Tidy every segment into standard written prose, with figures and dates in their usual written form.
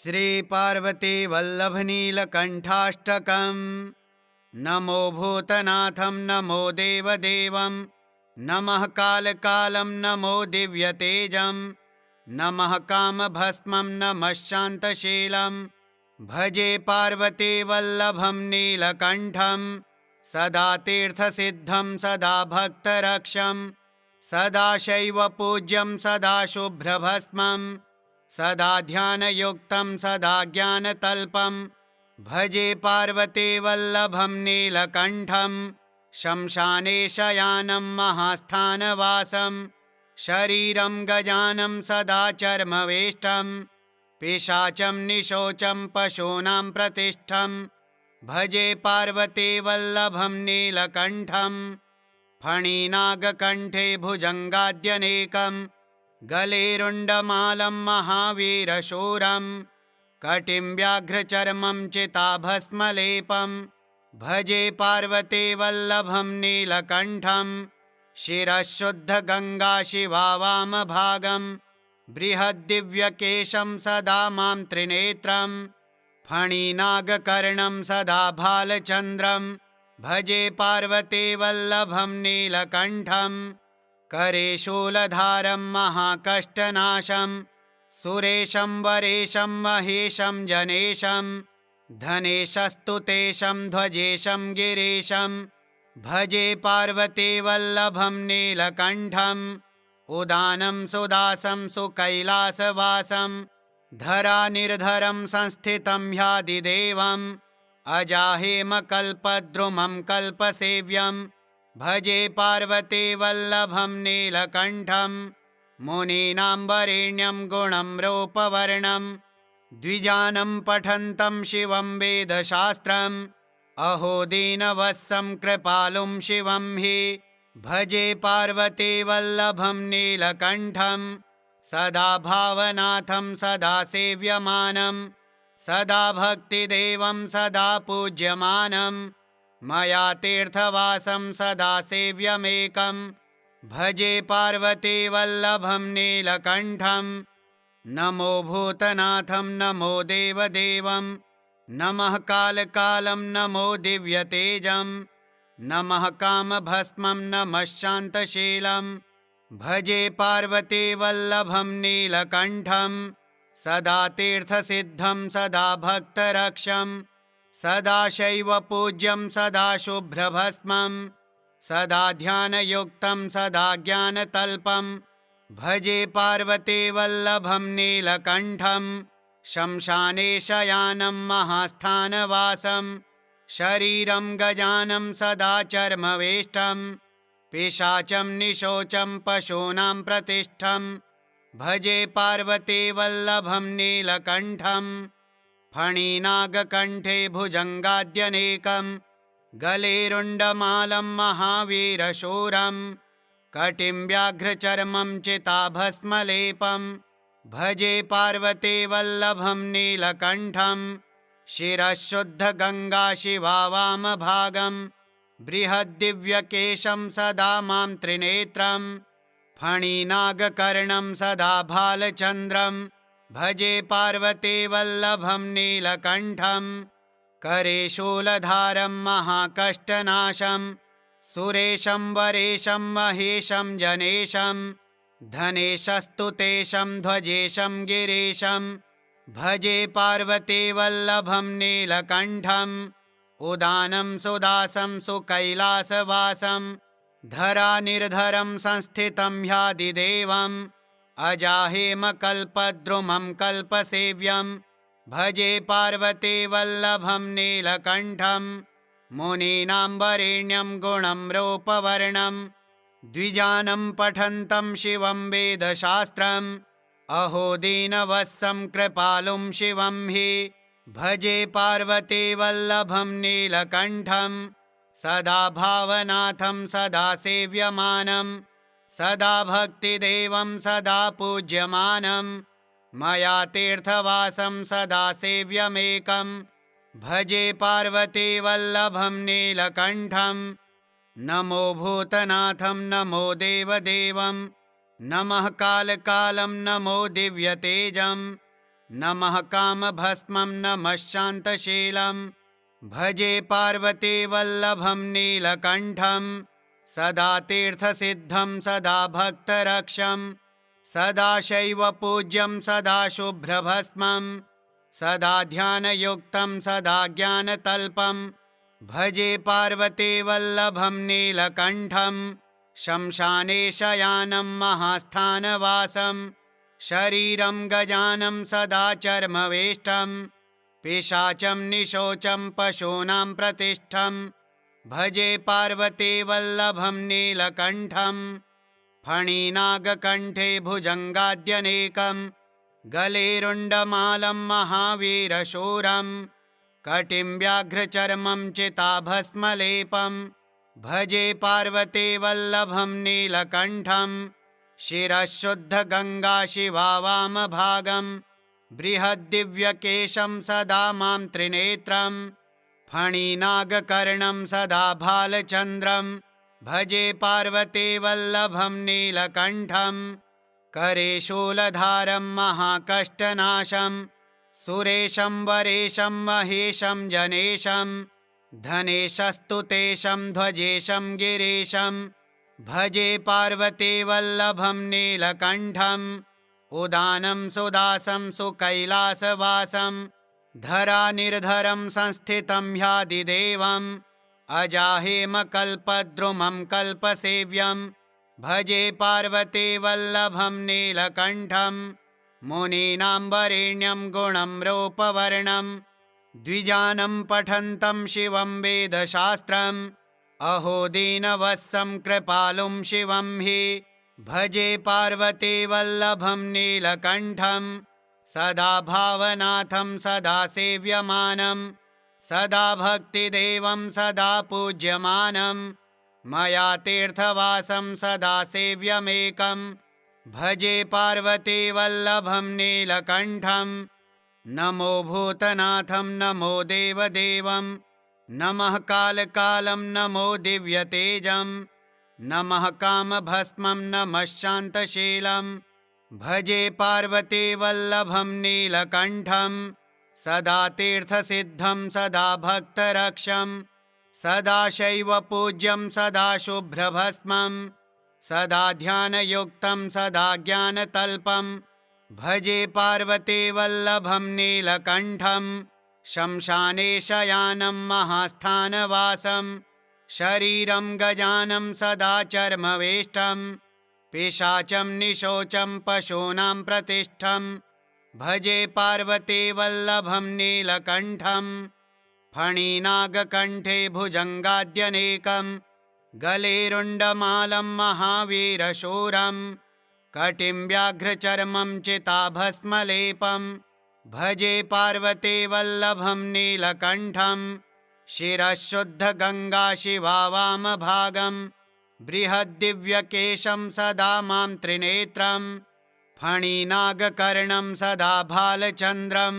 श्रीपार्वतीवल्लभनीलकण्ठाष्टकम्। नमो भूतनाथं नमो देवदेवं नमः कालकालं नमो दिव्यतेजं नमः कामभस्मं नमः शान्तशीलं भजे पार्वतीवल्लभं नीलकण्ठं सदा तीर्थसिद्धं सदा भक्तरक्षं सदा शैवपूज्यं सदा शुभ्रभस्मं सदा ध्यानयुक्तं सदा ज्ञानतल्पं भजे पार्वतीवल्लभं नीलकण्ठं शमशाने शयानं महास्थानवासं शरीरं गजानं सदा चर्मवेष्टं पिशाचं निशोचं पशूनां प्रतिष्ठं भजे पार्वतीवल्लभं नीलकण्ठं फणिनागकण्ठे भुजङ्गाद्यनेकं गलेरुण्डमालं महावीरशूरं कटिं व्याघ्रचर्मं चिताभस्मलेपं भजे पार्वतीवल्लभं नीलकण्ठं शिरः शुद्धगङ्गा शिवा वामभागं बृहद्दिव्यकेशं सदा मां त्रिनेत्रं फणिनागकर्णं सदा भालचन्द्रं भजे पार्वतीवल्लभं नीलकण्ठं करे शूलधारं महाकष्टनाशं सुरेशं वरेशं महेशं जनेशं धनेशस्तुतेशं ध्वजेशं गिरीशं भजे पार्वतीवल्लभं नीलकण्ठं उदानं सुदासं सुकैलासवासं धरानिर्धरं संस्थितं ह्यादिदेवम् अजाहेमकल्पद्रुमं कल्पसेव्यं भजे पार्वतीवल्लभं नीलकण्ठं मुनीनां वरेण्यं गुणं रूपवर्णं द्विजानं पठन्तं शिवं वेदशास्त्रम् अहो दीनवत्सं कृपालुं शिवं हि भजे पार्वतीवल्लभं नीलकण्ठं सदा भावनाथं सदा सेव्यमानं सदा भक्तिदेवं सदा पूज्यमानं मया तीर्थवासं सदा सेव्यमेकं भजे पार्वतीवल्लभं नीलकण्ठं नमो भूतनाथं नमो देवदेवं नमः कालकालं नमो दिव्यतेजं नमः कामभस्मं नमः शान्तशीलं भजे पार्वतीवल्लभं नीलकण्ठं सदा तीर्थसिद्धं सदा भक्तरक्षं सदा शैवपूज्यं सदा शुभ्रभस्मं सदा ध्यानयुक्तं सदा ज्ञानतल्पं भजे पार्वतीवल्लभं नीलकण्ठं शमशाने शयानं महास्थानवासं शरीरं गजानं सदा चर्मवेष्टं पिशाचं निशोचं पशूनां प्रतिष्ठं भजे पार्वतीवल्लभं नीलकण्ठं फणिनागकण्ठे भुजङ्गाद्यनेकं गलेरुण्डमालं महावीरशूरं कटिं व्याघ्रचर्मं चिताभस्मलेपं भजे पार्वतीवल्लभं नीलकण्ठं शिरः शुद्धगङ्गा शिवा वामभागं बृहद्दिव्यकेशं सदा मां त्रिनेत्रं फणिनागकर्णं सदा भालचन्द्रं भजे पार्वतीवल्लभं नीलकण्ठं करे शूलधारं महाकष्टनाशं सुरेशं वरेशं महेशं जनेशं धनेशस्तुतेशं ध्वजेशं गिरीशं भजे पार्वतीवल्लभं नीलकण्ठं उदानं सुदासं सुकैलासवासं धरानिर्धरं संस्थितं ह्यादिदेवम् अजाहेमकल्पद्रुमं कल्पसेव्यं भजे पार्वतीवल्लभं नीलकण्ठं मुनीनां वरेण्यं गुणं रूपवर्णं द्विजानं पठन्तं शिवं वेदशास्त्रम् अहो दीनवत्सं कृपालुं शिवं हि भजे पार्वतीवल्लभं नीलकण्ठं सदा भावनाथं सदा सेव्यमानं सदा भक्तिदेवं सदा पूज्यमानं मया तीर्थवासं सदा सेव्यमेकं भजे पार्वतीवल्लभं नीलकण्ठं नमो भूतनाथं नमो देवदेवं नमः कालकालं नमो दिव्यतेजं नमः कामभस्मं नमः शान्तशीलं भजे पार्वतीवल्लभं नीलकण्ठं सदा तीर्थसिद्धं सदा भक्तरक्षं सदा शैवपूज्यं सदा शुभ्रभस्मं सदा ध्यानयुक्तं सदा ज्ञानतल्पं भजे पार्वतीवल्लभं नीलकण्ठं शमशाने शयानं महास्थानवासं शरीरं गजानं सदा चर्मवेष्टं पिशाचं निशोचं पशूनां प्रतिष्ठं भजे पार्वतीवल्लभं नीलकण्ठं फणिनागकण्ठे भुजङ्गाद्यनेकं गले रुण्डमालं महावीरशूरं कटिं व्याघ्रचर्मं चिताभस्मलेपं भजे पार्वतीवल्लभं नीलकण्ठं शिरः शुद्धगङ्गा शिवा वामभागं बृहद्दिव्यकेशं सदा मां त्रिनेत्रं फणिनागकर्णं सदा भालचन्द्रं भजे पार्वतीवल्लभं नीलकण्ठं करे शूलधारं महाकष्टनाशं सुरेशं वरेशं महेशं जनेशं धनेशस्तुतेशं ध्वजेशं गिरीशं भजे पार्वतीवल्लभं नीलकण्ठं उदानं सुदासं सुकैलासवासं धरानिर्धरं संस्थितं ह्यादिदेवम् अजाहेमकल्पद्रुमं कल्पसेव्यं भजे पार्वतीवल्लभं नीलकण्ठं मुनीनां वरेण्यं गुणं रूपवर्णं द्विजानं पठन्तं शिवं वेदशास्त्रम् अहो दीनवत्सं कृपालुं शिवं हि भजे पार्वतीवल्लभं नीलकण्ठं सदा भावनाथं सदा सेव्यमानं सदा भक्तिदेवं सदा पूज्यमानं मया तीर्थवासं सदा सेव्यमेकं भजे पार्वतीवल्लभं नीलकण्ठं नमो भूतनाथं नमो देवदेवं नमः कालकालं नमो दिव्यतेजं नमः कामभस्मं नमः शान्तशीलं भजे पार्वतीवल्लभं नीलकण्ठं सदा तीर्थसिद्धं सदा भक्तरक्षं सदा शैवपूज्यं सदा शुभ्रभस्मं सदा ध्यानयुक्तं सदा ज्ञानतल्पं भजे पार्वतीवल्लभं नीलकण्ठं शमशाने शयानं महास्थानवासं शरीरं गजानं सदा चर्मवेष्टं पिशाचं निशोचं पशूनां प्रतिष्ठं भजे पार्वतीवल्लभं नीलकण्ठं फणिनागकण्ठे भुजङ्गाद्यनेकं गले रुण्डमालं महावीरशूरं कटिं व्याघ्रचर्मं चिताभस्मलेपं भजे पार्वतीवल्लभं नीलकण्ठं शिरः शुद्धगङ्गा शिवा वामभागं बृहद्दिव्यकेशं सदा मां त्रिनेत्रं फणिनागकर्णं सदा भालचन्द्रं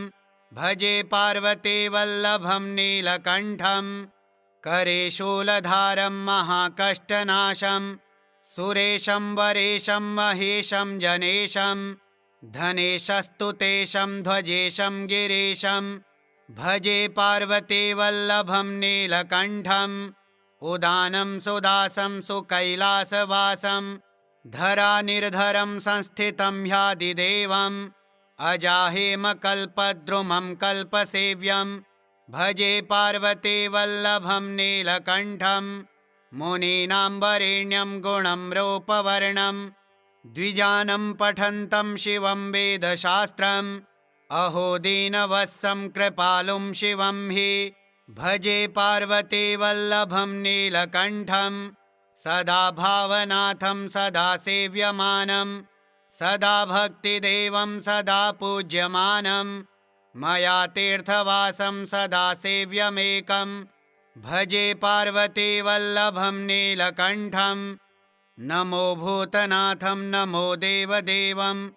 भजे पार्वतीवल्लभं नीलकण्ठं करे शूलधारं महाकष्टनाशं सुरेशं वरेशं महेशं जनेशं धनेशस्तुतेशं ध्वजेशं गिरीशं भजे पार्वतीवल्लभं नीलकण्ठं उदानं सुदासं सुकैलासवासं धरानिर्धरं संस्थितं ह्यादिदेवम् अजाहेमकल्पद्रुमं कल्पसेव्यं भजे पार्वतीवल्लभं नीलकण्ठं मुनीनां वरेण्यं गुणं रूपवर्णं द्विजानं पठन्तं शिवं वेदशास्त्रम् अहो दीनवत्सं कृपालुं शिवं हि भजे पार्वतीवल्लभं नीलकण्ठं सदा भावनाथं सदा सेव्यमानं सदा भक्तिदेवं सदा पूज्यमानं मया तीर्थवासं सदा सेव्यमेकं भजे पार्वतीवल्लभं नीलकण्ठं नमो भूतनाथं नमो देवदेवं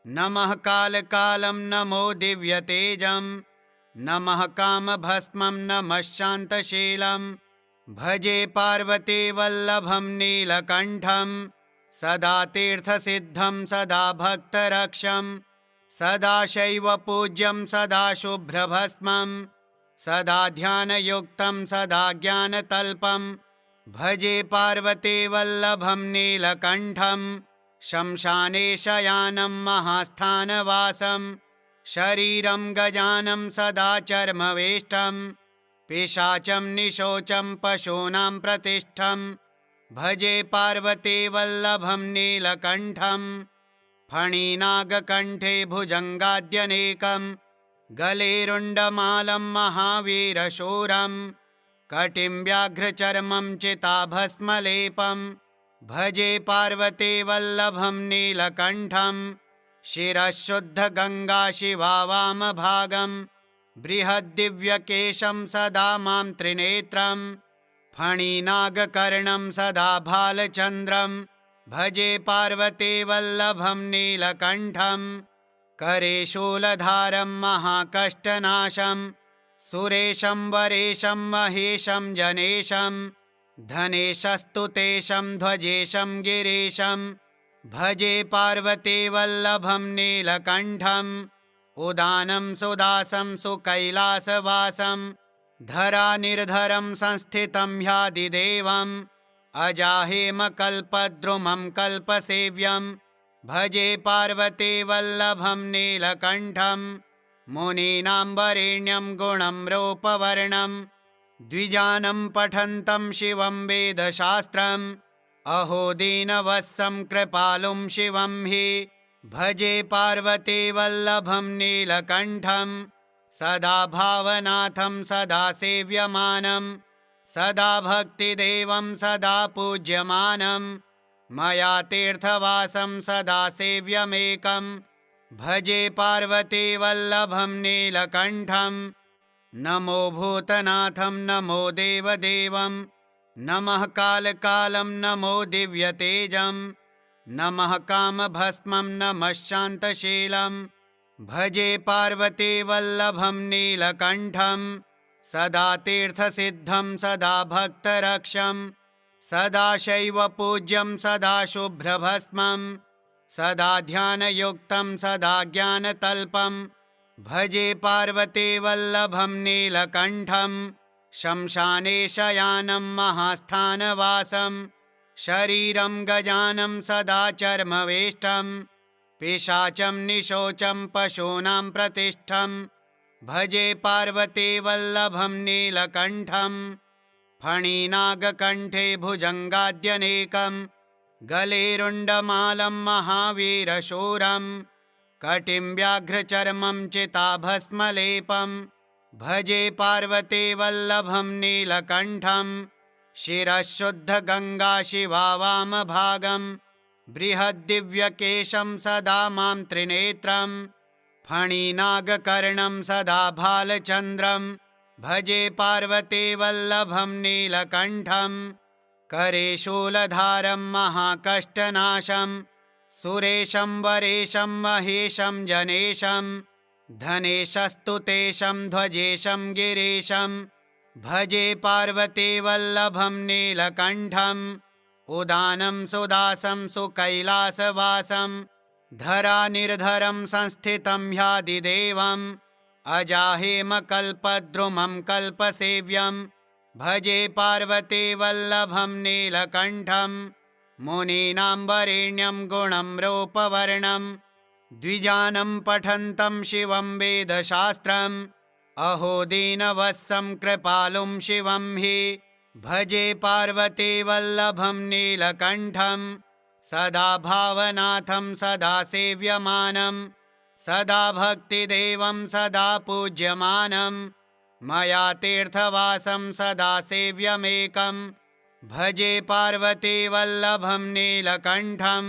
नमः कालकालं नमो दिव्यतेजं नमः कामभस्मं नमः शान्तशीलं भजे पार्वतीवल्लभं नीलकण्ठं सदा तीर्थसिद्धं सदा भक्तरक्षं सदाशैव पूज्यं सदा शुभ्रभस्मं सदा ध्यानयुक्तं सदा ज्ञानतल्पं भजे पार्वतीवल्लभं नीलकण्ठं शमशाने शयानं महास्थानवासं शरीरं गजानं सदा चर्मवेष्टं पिशाचं निशोचं पशूनां प्रतिष्ठं भजे पार्वतीवल्लभं नीलकण्ठं फणिनागकण्ठे भुजङ्गाद्यनेकं गले रुण्डमालं महावीरशूरं कटिं व्याघ्रचर्मं चिताभस्मलेपं भजे पार्वतीवल्लभं नीलकण्ठं शिरः शुद्धगङ्गा शिवा वामभागं बृहद्दिव्यकेशं सदा मां त्रिनेत्रं फणिनागकर्णं सदा भालचन्द्रं भजे पार्वतीवल्लभं नीलकण्ठं करे शूलधारं महाकष्टनाशं सुरेशं वरेशं महेशं जनेशं धनेशस्तुतेशं ध्वजेशं गिरीशं भजे पार्वतीवल्लभं नीलकण्ठं उदानं सुदासं सुकैलासवासं धरानिर्धरं संस्थितं ह्यादिदेवम् अजाहेमकल्पद्रुमं कल्पसेव्यं भजे पार्वतीवल्लभं नीलकण्ठं मुनीनां वरेण्यं गुणं रूपवर्णं द्विजानं पठन्तं शिवं वेदशास्त्रम् अहो दीनवत्सं कृपालुं शिवं हि भजे पार्वतीवल्लभं नीलकण्ठं सदा भावनाथं सदा सेव्यमानं सदा भक्तिदेवं सदा पूज्यमानं मया तीर्थवासं सदा सेव्यमेकं भजे पार्वतीवल्लभं नीलकण्ठं नमो भूतनाथं नमो देवदेवं नमः कालकालं नमो दिव्यतेजं नमः कामभस्मं नमः शान्तशीलं भजे पार्वतीवल्लभं नीलकण्ठं सदा तीर्थसिद्धं सदा भक्तरक्षं सदा शैव पूज्यं सदा शुभ्रभस्मं सदा ध्यानयुक्तं सदा ज्ञानतल्पं भजे पार्वतीवल्लभं नीलकण्ठं शमशाने शयानं महास्थानवासं शरीरं गजानं सदा चर्मवेष्टं पिशाचं निशोचं पशूनां प्रतिष्ठं भजे पार्वतीवल्लभं नीलकण्ठं फणिनागकण्ठे भुजङ्गाद्यनेकं गले रुण्डमालं महावीरशूरं कटिं व्याघ्रचर्मं चिताभस्मलेपं भजे पार्वतीवल्लभं नीलकण्ठं शिरः शुद्धगङ्गा शिवा वामभागं बृहद्दिव्यकेशं सदा मां त्रिनेत्रं फणिनागकर्णं सदा भालचन्द्रं भजे पार्वतीवल्लभं नीलकण्ठं करे शूलधारं महाकष्टनाशं सुरेशं वरेशं महेशं जनेशं धनेशस्तुतेशं ध्वजेशं गिरीशं भजे पार्वतीवल्लभं नीलकण्ठं उदानं सुदासं सुकैलासवासं धरानिर्धरं संस्थितं ह्यादिदेवम् अजाहेमकल्पद्रुमं कल्पसेव्यं भजे पार्वतीवल्लभं नीलकण्ठं मुनीनां वरेण्यं गुणं रूपवर्णं द्विजानं पठन्तं शिवं वेदशास्त्रम् अहो दीनवत्सं कृपालुं शिवं हि भजे पार्वतीवल्लभं नीलकण्ठं सदा भावनाथं सदा सेव्यमानं सदा भक्तिदेवं सदा पूज्यमानं मया तीर्थवासं सदा सेव्यमेकं भजे पार्वतीवल्लभं नीलकण्ठं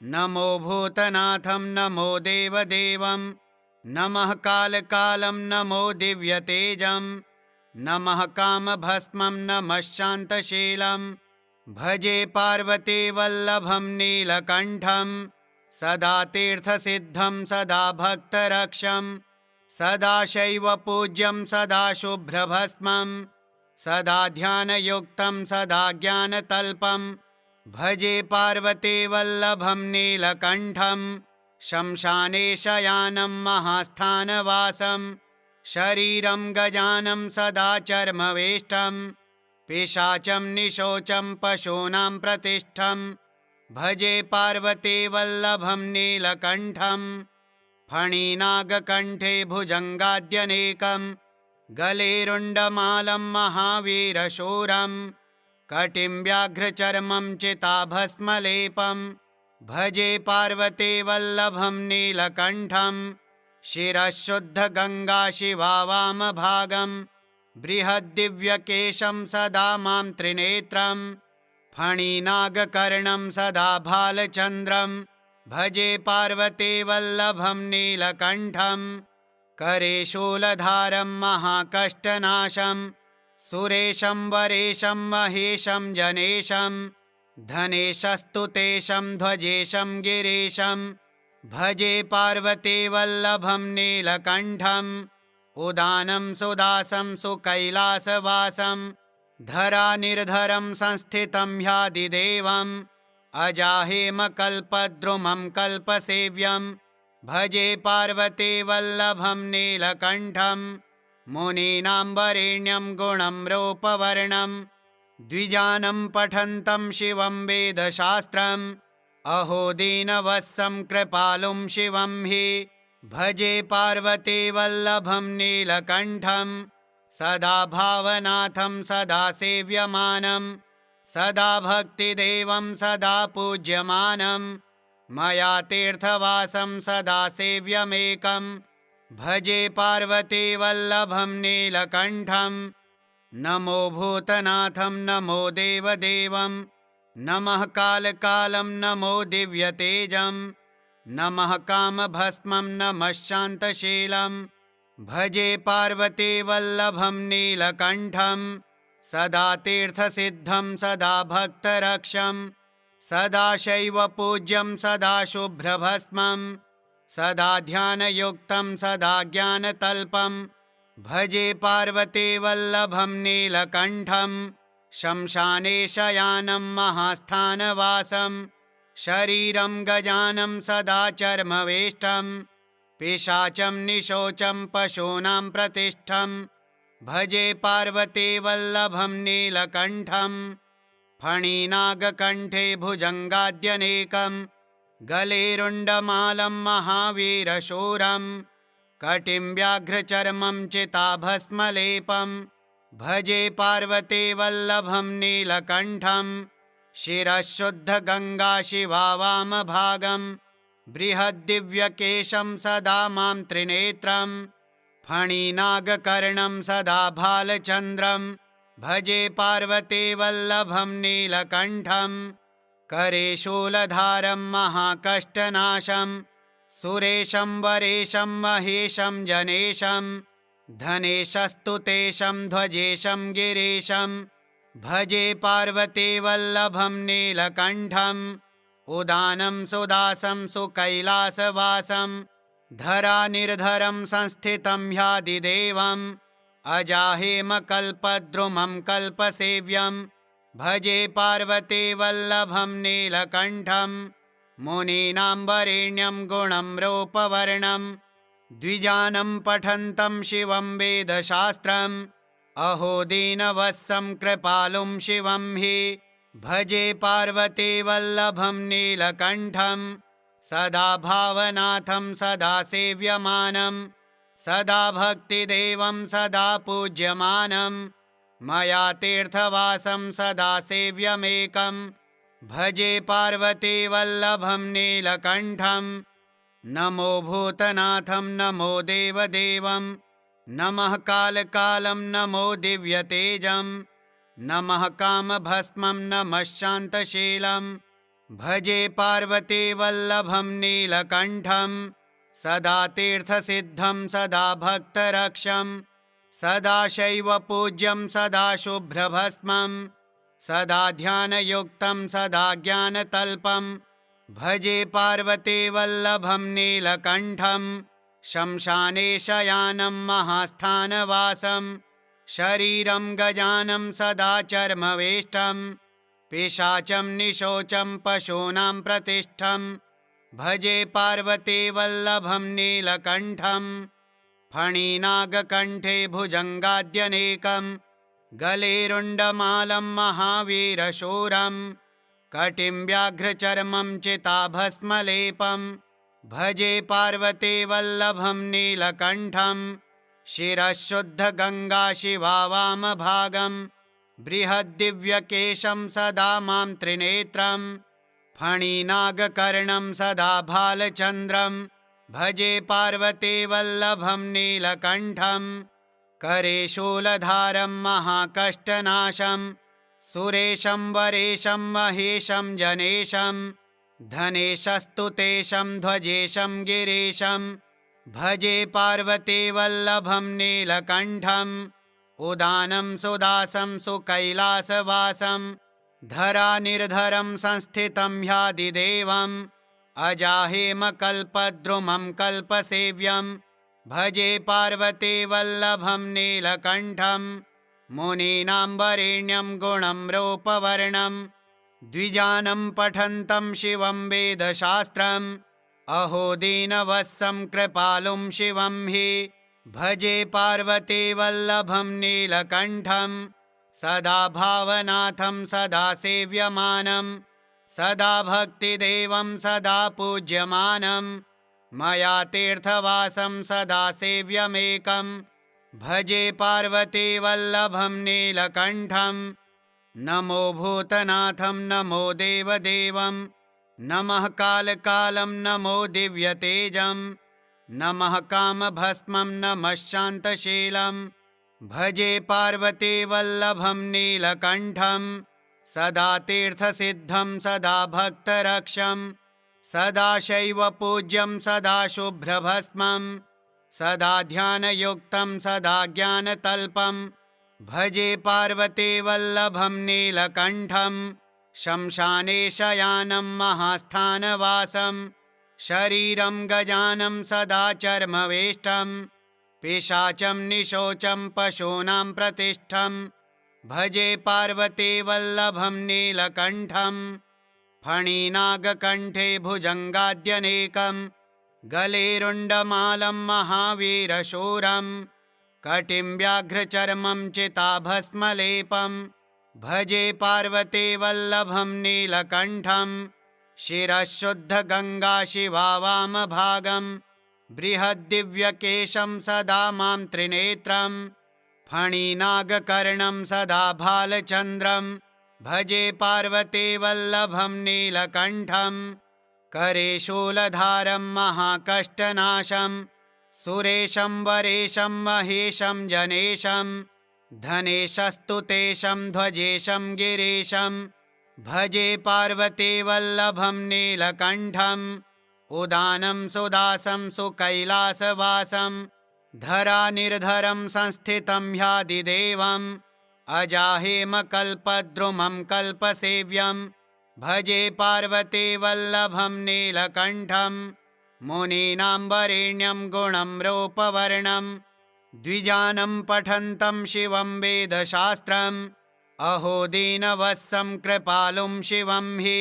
नमो भूतनाथं नमो देवदेवं नमः कालकालं नमो दिव्यतेजं नमः कामभस्मं नमः शान्तशीलं भजे पार्वतीवल्लभं नीलकण्ठं सदा तीर्थसिद्धं सदा भक्तरक्षं सदा शैव पूज्यं सदा शुभ्रभस्मं सदा ध्यानयुक्तं सदा ज्ञानतल्पं भजे पार्वतीवल्लभं नीलकण्ठं शमशाने शयानं महास्थानवासं शरीरं गजानं सदा चर्मवेष्टं पिशाचं निशोचं पशूनां प्रतिष्ठं भजे पार्वती वल्लभं नीलकण्ठं फणिनागकण्ठे भुजङ्गाद्यनेकं गले रुण्डमालं महावीरशूरं कटिं व्याघ्रचर्मं चिताभस्मलेपं भजे पार्वती वल्लभं नीलकण्ठं शिरः शुद्धगङ्गा शिवा वामभागं बृहद्दिव्यकेशं सदा मां त्रिनेत्रं फणिनागकर्णं सदा भालचन्द्रं भजे पार्वती वल्लभं नीलकण्ठं करे शूलधारं महाकष्टनाशं सुरेशं वरेशं महेशं जनेशं धनेशस्तुतेशं ध्वजेशं गिरीशं भजे पार्वती वल्लभं नीलकण्ठं उदानं सुदासं सुकैलासवासं धरानिर्धरं संस्थितं ह्यादिदेवम् अजाहेमकल्पद्रुमं कल्पसेव्यं भजे पार्वती वल्लभं नीलकण्ठं मुनीनां वरेण्यं गुणं रूपवर्णं द्विजानं पठन्तं शिवं वेदशास्त्रम् अहो दीनवत्सं कृपालुं शिवं हि भजे पार्वती वल्लभं नीलकण्ठं सदा भावनाथं सदा सेव्यमानं सदा भक्तिदेवं सदा पूज्यमानं मया तीर्थवासं सदा सेव्यमेकं भजे पार्वती वल्लभं नीलकण्ठं नमो भूतनाथं नमो देवदेवं नमः कालकालं नमो दिव्यतेजं नमः कामभस्मं नमः शान्तशीलं भजे पार्वती वल्लभं नीलकण्ठं सदा तीर्थसिद्धं सदा भक्तरक्षं सदा शैवपूज्यं सदा शुभ्रभस्मं सदा ध्यानयुक्तं सदा ज्ञानतल्पं भजे पार्वती वल्लभं नीलकण्ठं शमशाने शयानं महास्थानवासं शरीरं गजानं सदा चर्मवेष्टं पिशाचं निशोचं पशूनां प्रतिष्ठं भजे पार्वती वल्लभं नीलकण्ठं फणिनागकण्ठे भुजङ्गाद्यनेकं गले रुण्डमालं महावीरशूरं कटिं व्याघ्रचर्मं चिताभस्मलेपं भजे पार्वती वल्लभं नीलकण्ठं शिरः शुद्धगङ्गा शिवा वामभागं बृहद्दिव्यकेशं सदा मां त्रिनेत्रं फणिनागकर्णं सदा भालचन्द्रं भजे पार्वती वल्लभं नीलकण्ठं करे शूलधारं महाकष्टनाशं सुरेशं वरेशं महेशं जनेशं धनेशस्तुतेशं ध्वजेशं गिरीशं भजे पार्वती वल्लभं नीलकण्ठं उदानं सुदासं सुकैलासवासं धरानिर्धरं संस्थितं ह्यादिदेवम् अजाहेमकल्पद्रुमं कल्पसेव्यं भजे पार्वती वल्लभं नीलकण्ठं मुनीनां वरेण्यं गुणं रूपवर्णं द्विजानं पठन्तं शिवं वेदशास्त्रम् अहो दीनवत्सं कृपालुं शिवं हि भजे पार्वती वल्लभं नीलकण्ठं सदा भावनाथं सदा सेव्यमानं सदा भक्तिदेवं सदा पूज्यमानं मया तीर्थवासं सदा सेव्यमेकं भजे पार्वती वल्लभं नीलकण्ठं नमो भूतनाथं नमो देवदेवं नमः कालकालं नमो दिव्यतेजं नमः कामभस्मं नमः शान्तशीलं भजे पार्वती वल्लभं नीलकण्ठं सदा तीर्थसिद्धं सदा भक्तरक्षं सदा शैवपूज्यं सदा शुभ्रभस्मं सदा ध्यानयुक्तं सदा ज्ञानतल्पं भजे पार्वती वल्लभं नीलकण्ठं शमशाने शयानं महास्थानवासं शरीरं गजानं सदा चर्मवेष्टं पिशाचं निशोचं पशूनां प्रतिष्ठं भजे पार्वतीवल्लभं नीलकण्ठं फणिनागकण्ठे भुजङ्गाद्यनेकं गले रुण्डमालं महावीरशूरं कटिं व्याघ्रचर्मं चिताभस्मलेपं भजे पार्वतीवल्लभं नीलकण्ठं शिरः शुद्धगङ्गा शिवा वामभागं बृहद्दिव्यकेशं सदा मां त्रिनेत्रं फणिनागकर्णं सदा भालचन्द्रं भजे पार्वतीवल्लभं नीलकण्ठं करे शूलधारं महाकष्टनाशं सुरेशं वरेशं महेशं जनेशं धनेशस्तु तेशं ध्वजेशं गिरीशं भजे पार्वतीवल्लभं नीलकण्ठं उदानं सुदासं सुकैलासवासं धरानिर्धरं संस्थितं ह्यादिदेवम् अजाहेमकल्पद्रुमं कल्पसेव्यं भजे पार्वतीवल्लभं नीलकण्ठं मुनीनां वरेण्यं गुणं रूपवर्णं द्विजानं पठन्तं शिवं वेदशास्त्रम् अहो दीनवत्सं कृपालुं शिवं हि भजे पार्वतीवल्लभं नीलकण्ठं सदा भावनाथं सदा सेव्यमानं सदा भक्तिदेवं सदा पूज्यमानं मया तीर्थवासं सदा सेव्यमेकं भजे पार्वतीवल्लभं नीलकण्ठं नमो भूतनाथं नमो देवदेवं नमः कालकालं नमो दिव्यतेजं नमः कामभस्मं नमः शान्तशीलं भजे पार्वतीवल्लभं नीलकण्ठं सदा तीर्थसिद्धं सदा भक्तरक्षं सदा शैवपूज्यं सदा शुभ्रभस्मं सदा ध्यानयुक्तं सदा ज्ञानतल्पं भजे पार्वतीवल्लभं नीलकण्ठं शमशाने शयानं महास्थानवासं शरीरं गजानं सदा चर्मवेष्टं पिशाचं निशोचं पशूनां प्रतिष्ठं भजे पार्वतीवल्लभं नीलकण्ठं फणिनागकण्ठे भुजङ्गाद्यनेकं गले रुण्डमालं महावीरशूरं कटिं व्याघ्रचर्मं चिताभस्मलेपं भजे पार्वतीवल्लभं नीलकण्ठं शिरः शुद्धगङ्गा शिवा वामभागं बृहद्दिव्यकेशं सदा मां त्रिनेत्रं फणिनागकर्णं सदा भालचन्द्रं भजे पार्वतीवल्लभं नीलकण्ठं करे शूलधारं महाकष्टनाशं सुरेशं वरेशं महेशं जनेशं धनेशस्तु तेशं ध्वजेशं गिरीशं भजे पार्वतीवल्लभं नीलकण्ठं उदानं सुदासं सुकैलासवासं धरानिर्धरं संस्थितं ह्यादिदेवम् अजाहेमकल्पद्रुमं कल्पसेव्यं भजे पार्वतीवल्लभं नीलकण्ठं मुनीनां वरेण्यं गुणं रूपवर्णं द्विजानं पठन्तं शिवं वेदशास्त्रम् अहो दीनवत्सं कृपालुं शिवं हि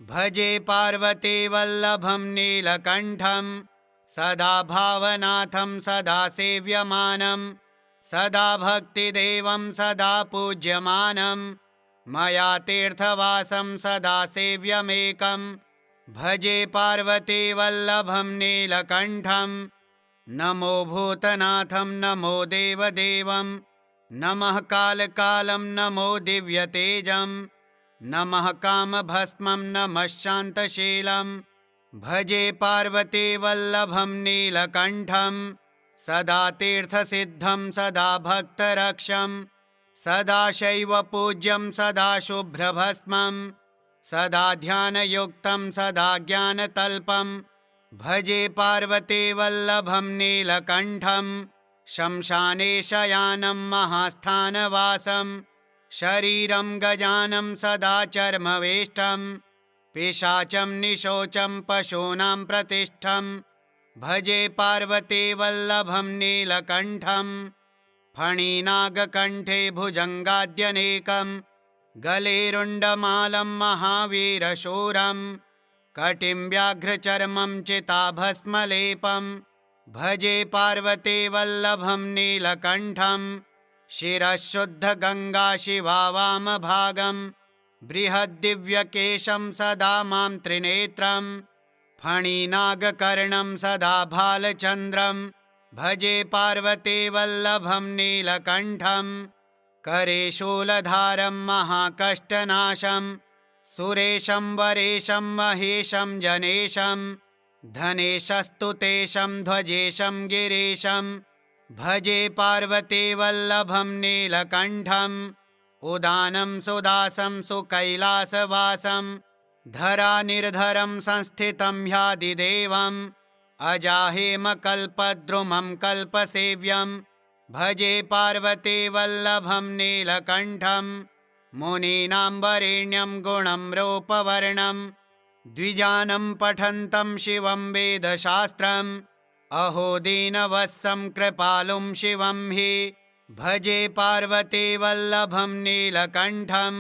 भजे पार्वतीवल्लभं नीलकण्ठं सदा भावनाथं सदा सेव्यमानं सदा भक्तिदेवं सदा पूज्यमानं मया तीर्थवासं सदा सेव्यमेकं भजे पार्वतीवल्लभं नीलकण्ठं नमो भूतनाथं नमो देवदेवं नमः कालकालं नमो दिव्यतेजं नमः कामभस्मं नमः शान्तशीलं भजे पार्वतीवल्लभं नीलकण्ठं सदा तीर्थसिद्धं सदा भक्तरक्षं सदा शैवपूज्यं सदा शुभ्रभस्मं सदा ध्यानयुक्तं सदा ज्ञानतल्पं भजे पार्वतीवल्लभं नीलकण्ठं शमशाने शयानं महास्थानवासं शरीरं गजानं सदा चर्मवेष्टं पिशाचं निशोचं पशूनां प्रतिष्ठं भजे पार्वतीवल्लभं नीलकण्ठं फणिनागकण्ठे भुजङ्गाद्यनेकं गले रुण्डमालं महावीरशूरं कटिं व्याघ्रचर्मं चिताभस्मलेपं भजे पार्वती वल्लभं नीलकण्ठं शिरः शुद्धगङ्गा शिवा वामभागं बृहद्दिव्यकेशं सदा मां त्रिनेत्रं फणिनागकर्णं सदा भालचन्द्रं भजे पार्वती वल्लभं नीलकण्ठं करे शूलधारं महाकष्टनाशं सुरेशं वरेशं महेशं जनेशं धनेशस्तु तेशं ध्वजेशं गिरीशं भजे पार्वती वल्लभं नीलकण्ठं उदानं सुदासं सुकैलासवासं धरानिर्धरं संस्थितं ह्यादिदेवम् अजाहेमकल्पद्रुमं कल्पसेव्यं भजे पार्वती वल्लभं नीलकण्ठं मुनीनां वरेण्यं गुणं रूपवर्णं द्विजानं पठन्तं शिवं वेदशास्त्रम् अहो दीनवत्सं कृपालुं शिवं हि भजे पार्वती वल्लभं नीलकण्ठं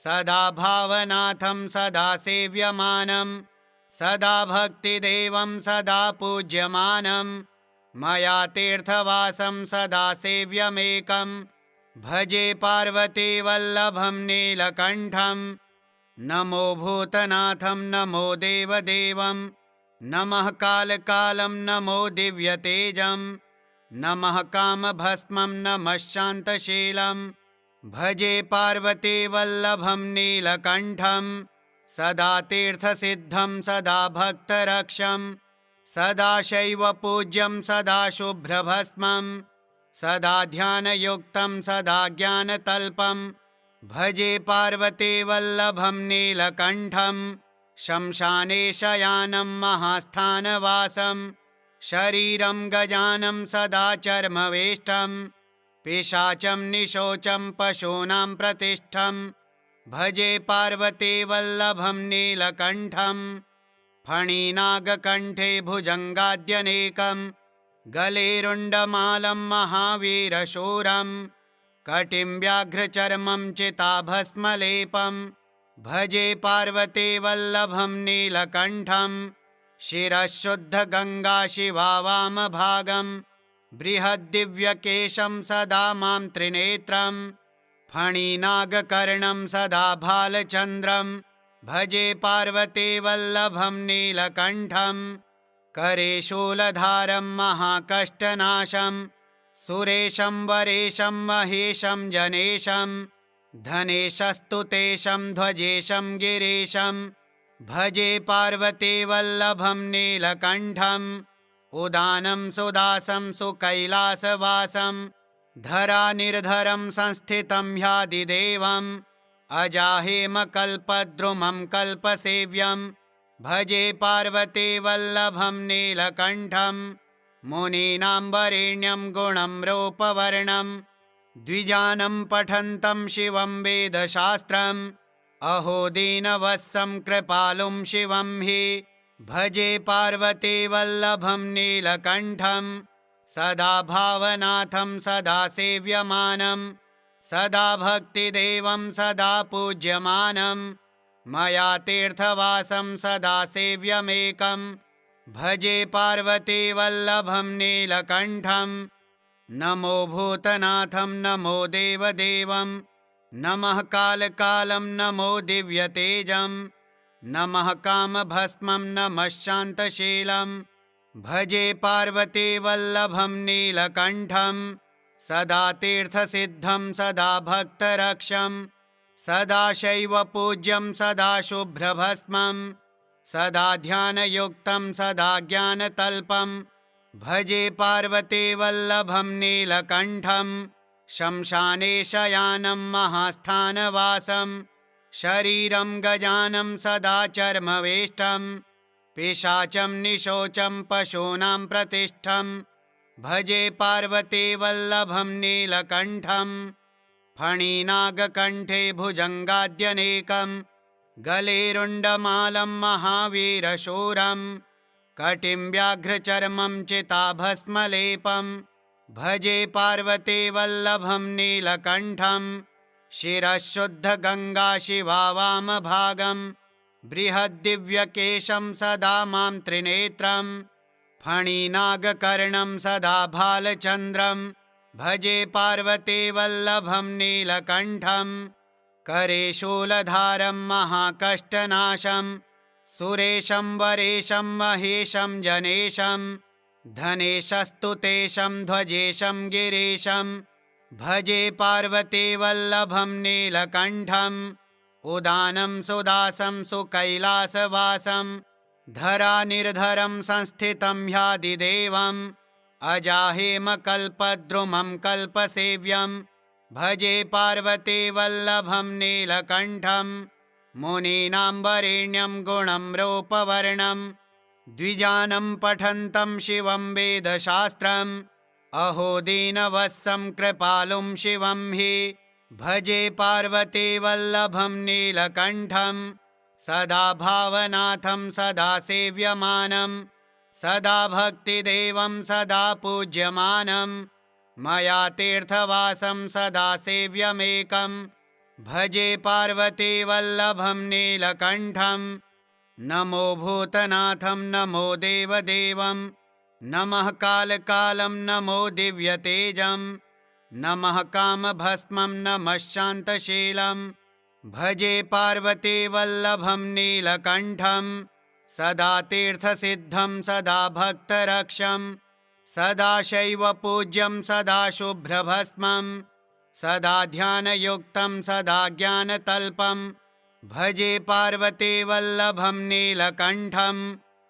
सदा भावनाथं सदा सेव्यमानं सदा भक्तिदेवं सदा पूज्यमानं मया तीर्थवासं सदा सेव्यमेकं भजे पार्वती वल्लभं नीलकण्ठं नमो भूतनाथं नमो देवदेवं नमः कालकालं नमो दिव्यतेजं नमः कामभस्मं नमः शान्तशीलं भजे पार्वती वल्लभं नीलकण्ठं सदा तीर्थसिद्धं सदा भक्तरक्षं सदा शैवपूज्यं सदा शुभ्रभस्मं सदा ध्यानयुक्तं सदा ज्ञानतल्पं भजे पार्वती वल्लभं नीलकण्ठं शमशाने शयानं महास्थानवासं शरीरं गजानं सदा चर्मवेष्टं पिशाचं निशोचं पशूनां प्रतिष्ठं भजे पार्वती वल्लभं नीलकण्ठं फणिनागकण्ठे भुजङ्गाद्यनेकं गले रुण्डमालं महावीरशूरं कटिं व्याघ्रचर्मं चिताभस्मलेपं भजे पार्वती वल्लभं नीलकण्ठं शिरः शुद्धगङ्गा शिवा वामभागं बृहद्दिव्यकेशं सदा मां त्रिनेत्रं फणिनागकर्णं सदा भालचन्द्रं भजे पार्वती वल्लभं नीलकण्ठं करे शूलधारं महाकष्टनाशं सुरेशं वरेशं महेशं जनेशं धनेशस्तु तेशं ध्वजेशं गिरीशं भजे पार्वती वल्लभं नीलकण्ठं उदानं सुदासं सुकैलासवासं धरानिर्धरं संस्थितं ह्यादिदेवम् अजाहेमकल्पद्रुमं कल्पसेव्यं भजे पार्वती वल्लभं नीलकण्ठं मुनीनां वरेण्यं गुणं रूपवर्णं द्विजानं पठन्तं शिवं वेदशास्त्रम् अहो दीनवत्सं कृपालुं शिवं हि भजे पार्वती वल्लभं नीलकण्ठं सदा भावनाथं सदा सेव्यमानं सदा भक्तिदेवं सदा पूज्यमानं मया तीर्थवासं सदा सेव्यमेकं भजे पार्वती वल्लभं नीलकण्ठं नमो भूतनाथं नमो देवदेवं नमः कालकालं नमो दिव्यतेजं नमः कामभस्मं नमः शान्तशीलं भजे पार्वती वल्लभं नीलकण्ठं सदा तीर्थसिद्धं सदा भक्तरक्षं सदा शैवपूज्यं सदा शुभ्रभस्मं सदा ध्यानयुक्तं सदा ज्ञानतल्पं भजे पार्वती वल्लभं नीलकण्ठं शमशाने शयानं महास्थानवासं शरीरं गजानं सदा चर्मवेष्टं पिशाचं निशोचं पशूनां प्रतिष्ठं भजे पार्वती वल्लभं नीलकण्ठं फणिनागकण्ठे भुजङ्गाद्यनेकं गले रुण्डमालं महावीरशूरं कटिं व्याघ्रचर्मं चिताभस्मलेपं भजे पार्वती वल्लभं नीलकण्ठं शिरः शुद्धगङ्गा शिवा वामभागं बृहद्दिव्यकेशं सदा मां त्रिनेत्रं फणिनागकर्णं सदा भालचन्द्रं भजे पार्वतीवल्लभं नीलकण्ठं करे शूलधारं महाकष्टनाशं सुरेशं वरेशं महेशं जनेशं धनेशस्तु तेशं ध्वजेशं गिरीशं भजे पार्वतीवल्लभं नीलकण्ठम् उदानं सुदासं सुकैलासवासं धरानिर्धरं संस्थितं ह्यादिदेवम् अजाहेमकल्पद्रुमं कल्पसेव्यं भजे पार्वतीवल्लभं नीलकण्ठं मुनीनां वरेण्यं गुणं रूपवर्णं द्विजानं पठन्तं शिवं वेदशास्त्रम् अहो दीनवत्सं कृपालुं शिवं हि भजे पार्वतीवल्लभं नीलकण्ठं सदा भावनाथं सदा सेव्यमानं सदा भक्तिदेवं सदा पूज्यमानं मया तीर्थवासं सदा सेव्यमेकं भजे पार्वतीवल्लभं नीलकण्ठं नमो भूतनाथं नमो देवदेवं नमः कालकालं नमो दिव्यतेजं नमः कामभस्मं नमः शान्तशीलं भजे पार्वतीवल्लभं नीलकण्ठं सदा तीर्थसिद्धं सदा भक्तरक्षं सदा शैवपूज्यं सदा शुभ्रभस्मं सदा ध्यानयुक्तं सदा ज्ञानतल्पं भजे पार्वतीवल्लभं नीलकण्ठं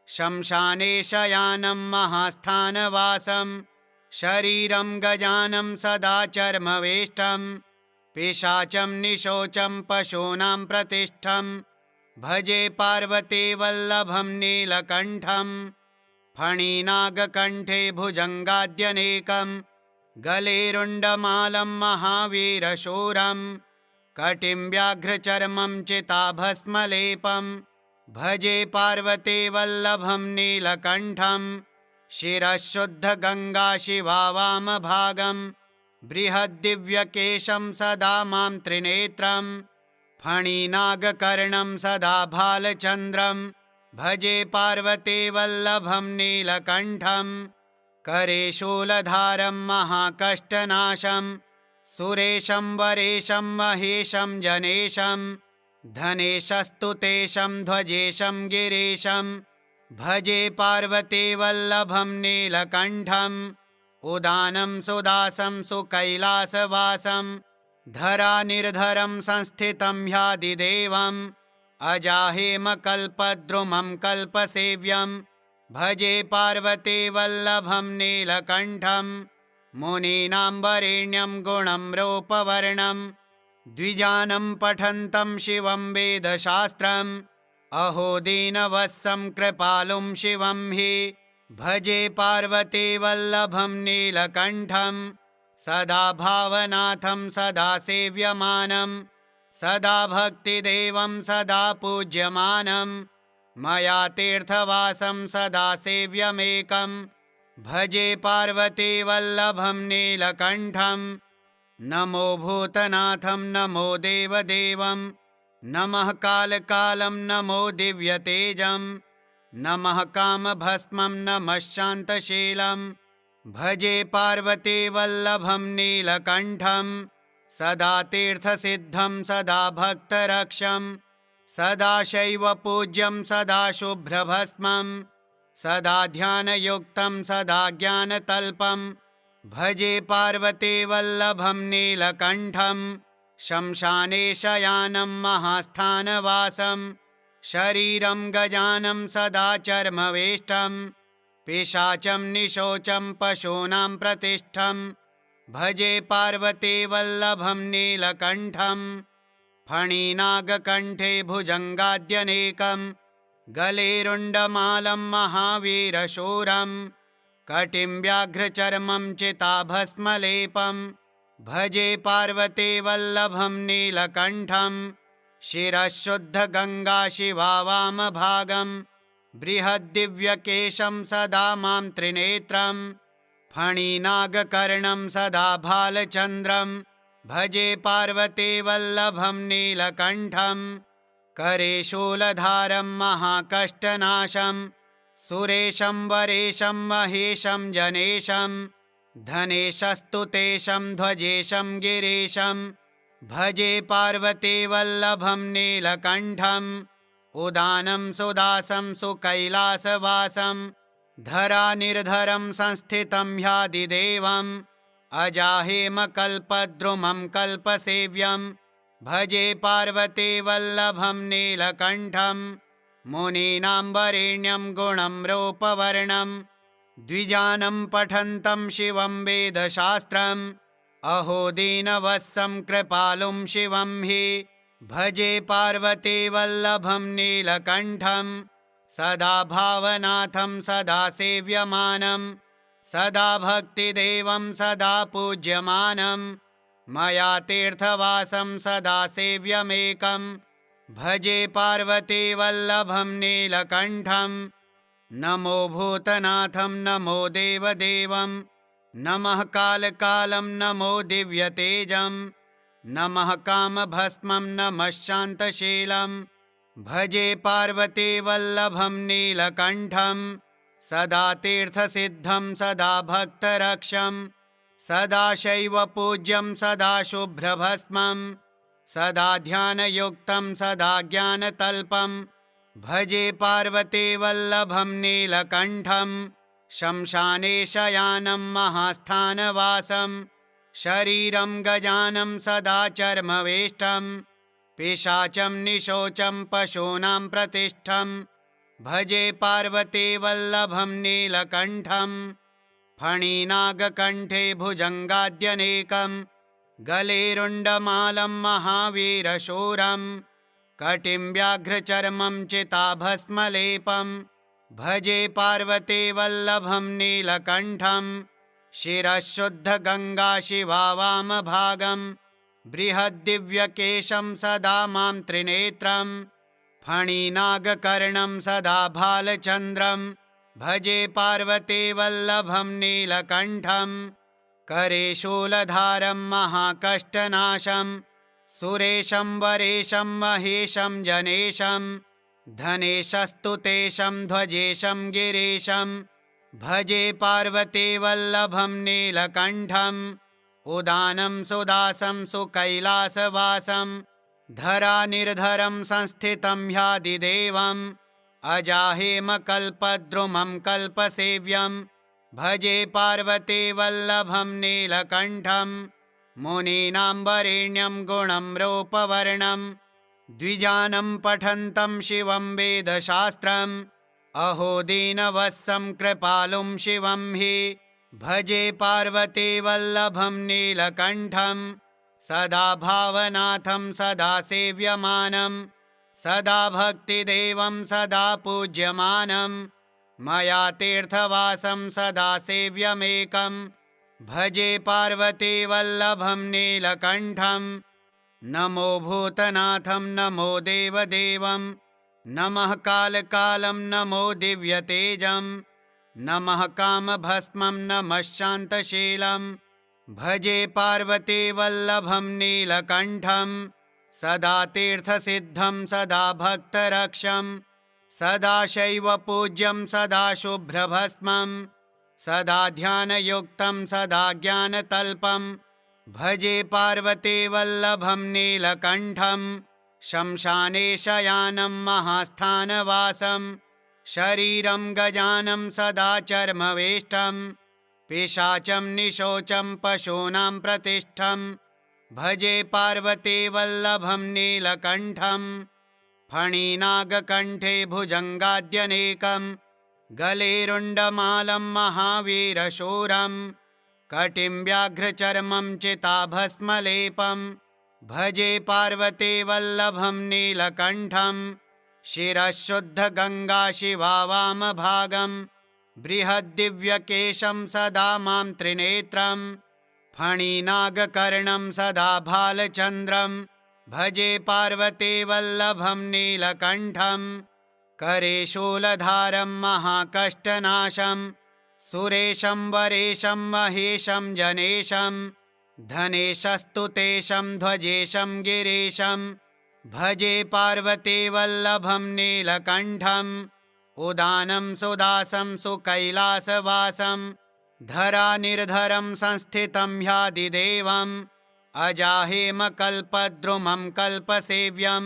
शमशाने शयानं महास्थानवासं शरीरं गजानं सदा चर्मवेष्टं पिशाचं निशोचं पशूनां प्रतिष्ठं भजे पार्वतीवल्लभं नीलकण्ठं फणिनागकण्ठे भुजङ्गाद्यनेकं गलेरुण्डमालं महावीरशूरं कटिं व्याघ्रचर्मं चिताभस्मलेपं भजे पार्वतीवल्लभं नीलकण्ठं शिरः शुद्धगङ्गा शिवा वामभागं बृहद्दिव्यकेशं सदा मां त्रिनेत्रं फणिनागकर्णं सदा भालचन्द्रं भजे पार्वतीवल्लभं नीलकण्ठं करे शूलधारं महाकष्टनाशं सुरेशं वरेशं महेशं जनेशं धनेशस्तु तेशं ध्वजेशं गिरीशं भजे पार्वतीवल्लभं नीलकण्ठम् उदानं सुदासं सुकैलासवासं धरानिर्धरं संस्थितं ह्यादिदेवम् अजाहेमकल्पद्रुमं कल्पसेव्यं भजे पार्वतीवल्लभं नीलकण्ठं मुनीनां वरेण्यं गुणं रूपवर्णं द्विजानं पठन्तं शिवं वेदशास्त्रम् अहो दीनवत्सं कृपालुं शिवं हि भजे पार्वतीवल्लभं नीलकण्ठं सदा भावनाथं सदा सेव्यमानं सदा भक्तिदेवं सदा पूज्यमानं मया तीर्थवासं सदा सेव्यमेकं भजे पार्वतीवल्लभं नीलकण्ठं नमो भूतनाथं नमो देवदेवं नमः कालकालं नमो दिव्यतेजं नमः कामभस्मं नमः शान्तशीलं भजे पार्वतीवल्लभं नीलकण्ठं सदा तीर्थसिद्धं सदा भक्तरक्षं सदा शैवपूज्यं सदा शुभ्रभस्मं सदा ध्यानयुक्तं सदा ज्ञानतल्पं भजे पार्वतीवल्लभं नीलकण्ठं शमशाने शयानं महास्थानवासं शरीरं गजानं सदा चर्मवेष्टं पिशाचं निशोचं पशूनां प्रतिष्ठं भजे पार्वतीवल्लभं नीलकण्ठं फणिनागकण्ठे भुजङ्गाद्यनेकं गलेरुण्डमालं महावीरशूरं कटिं व्याघ्रचर्मं चिताभस्मलेपं भजे पार्वतीवल्लभं नीलकण्ठं शिरः शुद्धगङ्गा शिवा वामभागं बृहद्दिव्यकेशं सदा मां त्रिनेत्रं फणिनागकर्णं सदा भालचन्द्रं भजे पार्वतीवल्लभं नीलकण्ठं करे शूलधारं महाकष्टनाशं सुरेशं वरेशं महेशं जनेशं धनेशस्तु तेषं ध्वजेशं गिरीशं भजे पार्वतीवल्लभं नीलकण्ठम् उदानं सुदासं सुकैलासवासं धरानिर्धरं संस्थितं ह्यादिदेवम् अजाहेमकल्पद्रुमं कल्पसेव्यं भजे पार्वतीवल्लभं नीलकण्ठं मुनीनां वरेण्यं गुणं रूपवर्णं द्विजानं पठन्तं शिवं वेदशास्त्रम् अहो दीनवत्सं कृपालुं शिवं हि भजे पार्वतीवल्लभं नीलकण्ठं सदा भावनाथं सदा सेव्यमानं सदा भक्तिदेवं सदा पूज्यमानं मया तीर्थवासं सदा सेव्यमेकं भजे पार्वतीवल्लभं नीलकण्ठं नमो भूतनाथं नमो देवदेवं नमः कालकालं नमो दिव्यतेजं नमः कामभस्मं नमः शान्तशीलं भजे पार्वतीवल्लभं नीलकण्ठं सदा तीर्थसिद्धं सदा भक्तरक्षं सदा शैवपूज्यं सदा शुभ्रभस्मं सदा ध्यानयुक्तं सदा ज्ञानतल्पं भजे पार्वतीवल्लभं नीलकण्ठं शमशाने शयानं महास्थानवासं शरीरं गजानं सदा चर्मवेष्टं पिशाचं निशोचं पशूनां प्रतिष्ठं भजे पार्वतीवल्लभं नीलकण्ठं फणिनागकण्ठे भुजङ्गाद्यनेकं गलेरुण्डमालं महावीरशूरं कटिं व्याघ्रचर्मं चिताभस्मलेपं भजे पार्वतीवल्लभं नीलकण्ठं शिरः शुद्धगङ्गा शिवा वामभागं बृहद्दिव्यकेशं सदा मां त्रिनेत्रं फणिनागकर्णं सदा भालचन्द्रं भजे पार्वतीवल्लभं नीलकण्ठं करे शूलधारं महाकष्टनाशं सुरेशं वरेशं महेशं जनेशं धनेशस्तु तेषं ध्वजेशं गिरीशं भजे पार्वतीवल्लभं नीलकण्ठम् उदानं सुदासं सुकैलासवासं धरानिर्धरं संस्थितं ह्यादिदेवम् अजाहेमकल्पद्रुमं कल्पसेव्यं भजे पार्वतीवल्लभं नीलकण्ठं मुनीनां वरेण्यं गुणं रूपवर्णं द्विजानं पठन्तं शिवं वेदशास्त्रम् अहो दीनवत्सं कृपालुं शिवं हि भजे पार्वतीवल्लभं नीलकण्ठं सदा भावनाथं सदा सेव्यमानं सदा भक्तिदेवं सदा पूज्यमानं मया तीर्थवासं सदा सेव्यमेकं भजे पार्वतीवल्लभं नीलकण्ठं नमो भूतनाथं नमो देवदेवं नमः कालकालं नमो दिव्यतेजं नमः कामभस्मं नमः शान्तशीलं भजे पार्वतीवल्लभं नीलकण्ठं सदा तीर्थसिद्धं सदा भक्तरक्षं सदा शैवपूज्यं सदा शुभ्रभस्मं सदा ध्यानयुक्तं सदा ज्ञानतल्पं भजे पार्वतीवल्लभं नीलकण्ठं शमशाने शयानं महास्थानवासं शरीरं गजानं सदा चर्मवेष्टं पिशाचं निशोचं पशूनां प्रतिष्ठं भजे पार्वतीवल्लभं नीलकण्ठं फणिनागकण्ठे भुजङ्गाद्यनेकं गलेरुण्डमालं महावीरशूरं कटिं व्याघ्रचर्मं चिताभस्मलेपं भजे पार्वतीवल्लभं नीलकण्ठं शिरः शुद्धगङ्गा शिवा वामभागं बृहद्दिव्यकेशं सदा मां त्रिनेत्रं फणिनागकर्णं सदा भालचन्द्रं भजे पार्वतीवल्लभं नीलकण्ठं करे शूलधारं महाकष्टनाशं सुरेशं वरेशं महेशं जनेशं धनेशस्तु तेषं ध्वजेशं गिरीशं भजे पार्वतीवल्लभं नीलकण्ठम् उदानं सुदासं सुकैलासवासं धरानिर्धरं संस्थितं ह्यादिदेवम् अजाहेमकल्पद्रुमं कल्पसेव्यं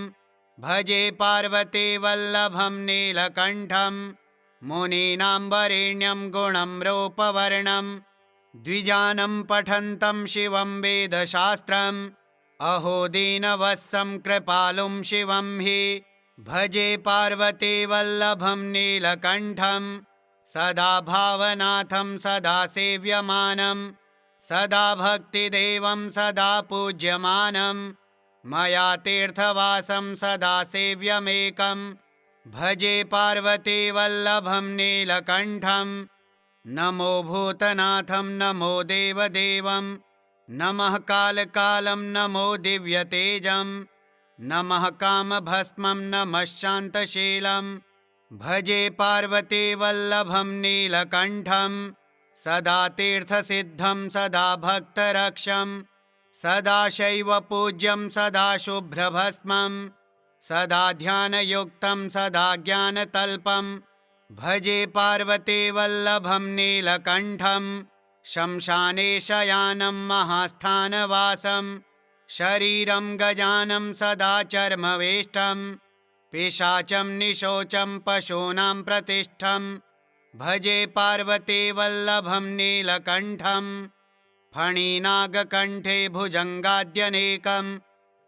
भजे पार्वतीवल्लभं नीलकण्ठं मुनीनां वरेण्यं गुणं रूपवर्णं द्विजानं पठन्तं शिवं वेदशास्त्रम् अहो दीनवत्सं कृपालुं शिवं हि भजे पार्वतीवल्लभं नीलकण्ठं सदा भावनाथं सदा सेव्यमानं सदा भक्तिदेवं सदा पूज्यमानं मया तीर्थवासं सदा सेव्यमेकं भजे पार्वतीवल्लभं नीलकण्ठं नमो भूतनाथं नमो देवदेवं नमः कालकालं नमो दिव्यतेजं नमः कामभस्मं नमः शान्तशीलं भजे पार्वतीवल्लभं नीलकण्ठं सदा तीर्थसिद्धं सदा भक्तरक्षं सदा शैवपूज्यं सदा शुभ्रभस्मं सदा ध्यानयुक्तं सदा ज्ञानतल्पं भजे पार्वतीवल्लभं नीलकण्ठं शमशाने शयानं महास्थानवासं शरीरं गजानं सदा चर्मवेष्टं पिशाचं निशोचं पशूनां प्रतिष्ठं भजे पार्वतीवल्लभं नीलकण्ठं फणिनागकण्ठे भुजङ्गाद्यनेकं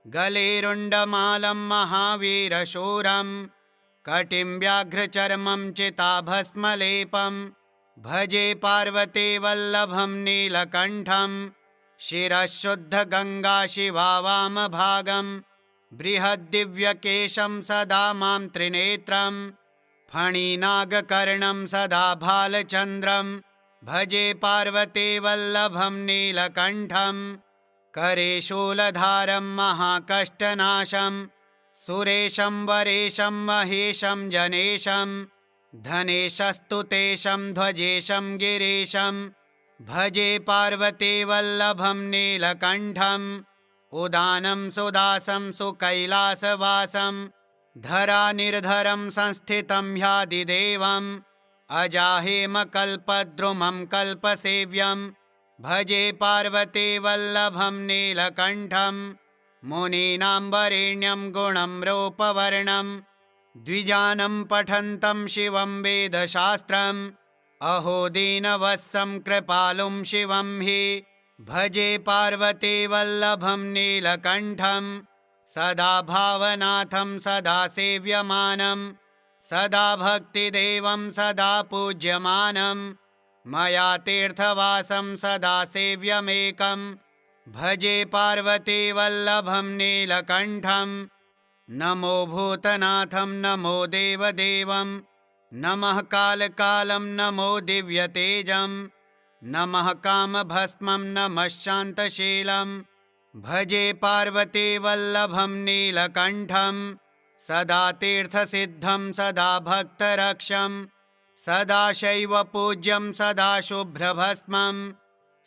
गले रुण्डमालं महावीरशूरं कटिं व्याघ्रचर्मं चिताभस्मलेपं भजे पार्वतीवल्लभं नीलकण्ठं शिरः शुद्धगङ्गा शिवा वामभागं बृहद्दिव्यकेशं सदा मां त्रिनेत्रं फणिनागकर्णं सदा भालचन्द्रं भजे पार्वतीवल्लभं नीलकण्ठं करे शूलधारं महाकष्टनाशं सुरेशं वरेशं महेशं जनेशं धनेशस्तु तेशं ध्वजेशं गिरीशं भजे पार्वतीवल्लभं नीलकण्ठम् उदानं सुदासं सुकैलासवासं धरानिर्धरं संस्थितं ह्यादिदेवम् अजाहेमकल्पद्रुमं कल्पसेव्यं भजे पार्वतीवल्लभं नीलकण्ठं मुनीनां वरेण्यं गुणं रूपवर्णं द्विजानं पठन्तं शिवं वेदशास्त्रम् अहो दीनवत्सं कृपालुं शिवं हि भजे पार्वतीवल्लभं नीलकण्ठं सदा भावनाथं सदा सेव्यमानं सदा भक्तिदेवं सदा पूज्यमानं मया तीर्थवासं सदा सेव्यमेकं भजे पार्वतीवल्लभं नीलकण्ठं नमो भूतनाथं नमो देवदेवं नमः कालकालं नमो दिव्यतेजं नमः कामभस्मं नमः शान्तशीलं भजे पार्वतीवल्लभं नीलकण्ठं सदा तीर्थसिद्धं सदा भक्तरक्षं सदा शैवपूज्यं सदा शुभ्रभस्मं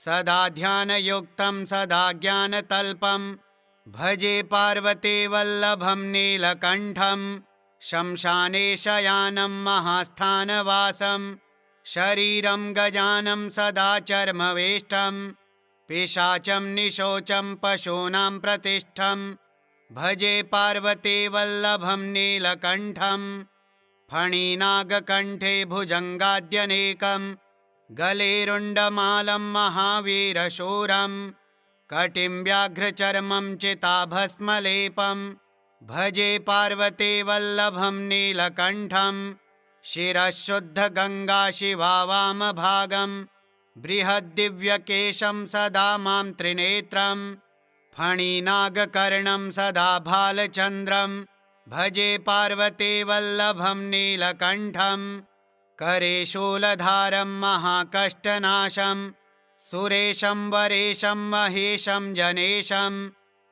सदा ध्यानयुक्तं सदा ज्ञानतल्पं भजे पार्वतीवल्लभं नीलकण्ठं शमशाने शयानं महास्थानवासं शरीरं गजानं सदा चर्मवेष्टं पिशाचं निशोचं पशूनां प्रतिष्ठं भजे पार्वतीवल्लभं नीलकण्ठं फणिनागकण्ठे भुजङ्गाद्यनेकं गले रुण्डमालं महावीरशूरं कटिं व्याघ्रचर्मं चिताभस्मलेपं भजे पार्वतीवल्लभं नीलकण्ठं शिरः शुद्धगङ्गा शिवा वामभागं बृहद्दिव्यकेशं सदा मां त्रिनेत्रं फणिनागकर्णं सदा भालचन्द्रं भजे पार्वतीवल्लभं नीलकण्ठं करे शूलधारं महाकष्टनाशं सुरेशं वरेशं महेशं जनेशं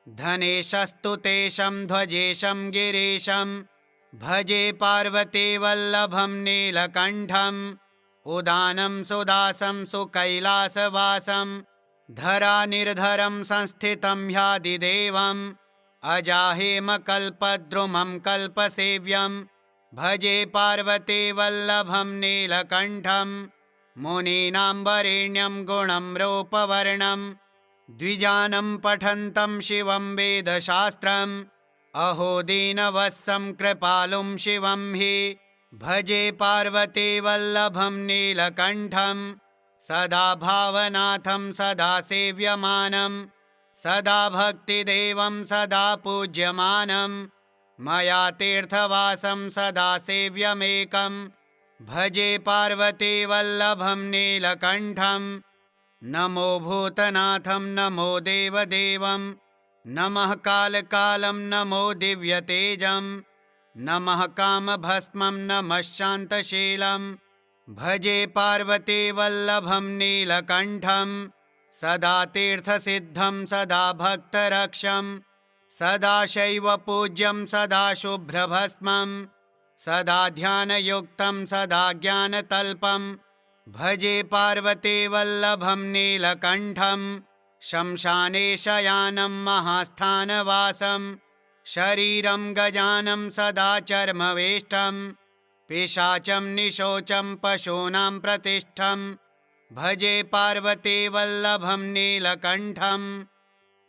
धनेशस्तु तेशं ध्वजेशं गिरीशं भजे पार्वतीवल्लभं नीलकण्ठं उदानं सुदासं सुकैलासवासं धरानिर्धरं संस्थितं ह्यादिदेवम् अजाहेमकल्पद्रुमं कल्पसेव्यं भजे पार्वती वल्लभं नीलकण्ठं मुनीनां वरेण्यं गुणं रूपवर्णं द्विजानं पठन्तं शिवं वेदशास्त्रम् अहो दीनवत्सं कृपालुं शिवं हि भजे पार्वती वल्लभं नीलकण्ठं सदा भावनाथं सदा सेव्यमानं सदा भक्तिदेवं सदा पूज्यमानं मया तीर्थवासं सदा सेव्यमेकं भजे पार्वती वल्लभं नीलकण्ठं नमो भूतनाथं नमो देवदेवं नमः कालकालं नमो दिव्यतेजं नमः कामभस्मं नमः शान्तशीलं भजे पार्वती वल्लभं नीलकण्ठं सदा तीर्थसिद्धं सदा भक्तरक्षं सदा शैवपूज्यं सदा शुभ्रभस्मं सदा ध्यानयुक्तं सदा ज्ञानतल्पं भजे पार्वती वल्लभं नीलकण्ठं शमशाने शयानं महास्थानवासं शरीरं गजानं सदा चर्मवेष्टं पिशाचं निशोचं पशूनां प्रतिष्ठं भजे पार्वती वल्लभं नीलकण्ठं